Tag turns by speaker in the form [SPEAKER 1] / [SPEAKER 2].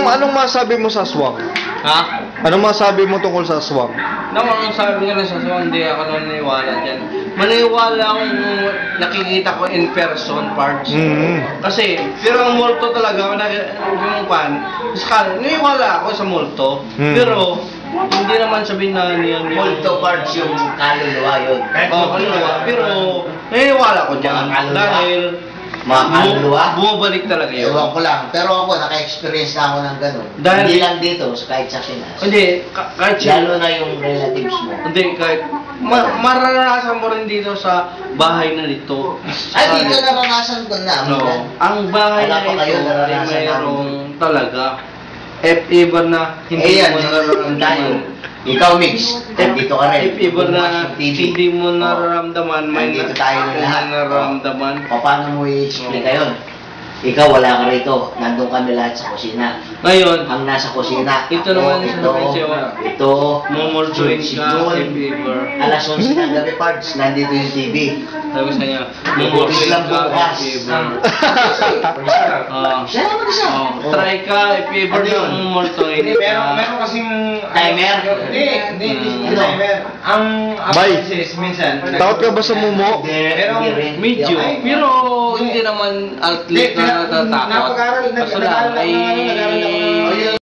[SPEAKER 1] Anong masabi mo sa aswang?
[SPEAKER 2] Ha?
[SPEAKER 1] Anong masabi mo tungkol sa aswang?
[SPEAKER 2] Ang sabi nga sa aswang, hindi ako naniniwala dyan. Maniwala akong nakikita ko in person parts. Kasi, pero ang multo talaga, yung pan, naniniwala ako sa multo, pero hindi naman sabihin na niyan yung
[SPEAKER 3] Multo parts yung kaluluwa yun.
[SPEAKER 2] Oo, kaluluwa. Pero naniniwala ko dyan dahil
[SPEAKER 3] Mga kaluluwa?
[SPEAKER 2] bumabalik talaga yun.
[SPEAKER 3] Ewan ko lang. Pero ako, naka-experience na ako ng gano'n.
[SPEAKER 2] Dahil-
[SPEAKER 3] Hindi lang dito, kahit sa Pinas.
[SPEAKER 2] Hindi, kahit
[SPEAKER 3] Lalo na yung relatives mo.
[SPEAKER 2] Hindi, kahit mararanasan mo rin dito sa bahay na nito.
[SPEAKER 3] Ay, dito naranasan ko na.
[SPEAKER 2] No, ang bahay
[SPEAKER 3] Wala
[SPEAKER 2] na
[SPEAKER 3] pa kayo
[SPEAKER 2] ito ay
[SPEAKER 3] naranasan
[SPEAKER 2] mayroong talaga. If ever na hindi
[SPEAKER 3] Yan,
[SPEAKER 2] mo
[SPEAKER 3] tayo. Ikaw, Mix. Dito ka rin.
[SPEAKER 2] If ever na hindi mo nararamdaman, may
[SPEAKER 3] Nandito tayo lahat.
[SPEAKER 2] nararamdaman.
[SPEAKER 3] Paano mo i-explain yun? Ikaw, wala ka rito. Nandun kami lahat sa kusina.
[SPEAKER 2] Ngayon,
[SPEAKER 3] Ang nasa kusina.
[SPEAKER 2] ito naman sa presyo.
[SPEAKER 3] Ito.
[SPEAKER 2] Mumultuin
[SPEAKER 3] si
[SPEAKER 2] ka
[SPEAKER 3] Jun.
[SPEAKER 2] if ever.
[SPEAKER 3] Alas 11 ng gabi, Pards. Nandito yung TV.
[SPEAKER 2] Sabi sa niya,
[SPEAKER 3] Mumultuin
[SPEAKER 2] mumultuin
[SPEAKER 3] lang
[SPEAKER 2] ka
[SPEAKER 3] bukas.
[SPEAKER 2] if ever.
[SPEAKER 3] Siya naman isa.
[SPEAKER 2] Try ka if ever
[SPEAKER 3] Ano
[SPEAKER 2] na
[SPEAKER 3] yun?
[SPEAKER 2] mumultuin
[SPEAKER 4] Hindi, meron kasing...
[SPEAKER 3] Timer?
[SPEAKER 4] Hindi
[SPEAKER 3] Ano?
[SPEAKER 4] timer. Ang
[SPEAKER 1] Bay.
[SPEAKER 4] appliances, minsan...
[SPEAKER 1] Takot ka ba sa mumo?
[SPEAKER 4] Pero,
[SPEAKER 3] Hindi rin.
[SPEAKER 2] Medyo,
[SPEAKER 3] Ay,
[SPEAKER 2] pero hindi naman outlet na natatakot.
[SPEAKER 4] Napag-aral,
[SPEAKER 2] Kaso
[SPEAKER 4] nag-aral
[SPEAKER 2] lang,
[SPEAKER 4] ako ng- nag-aral ako ng-
[SPEAKER 2] ay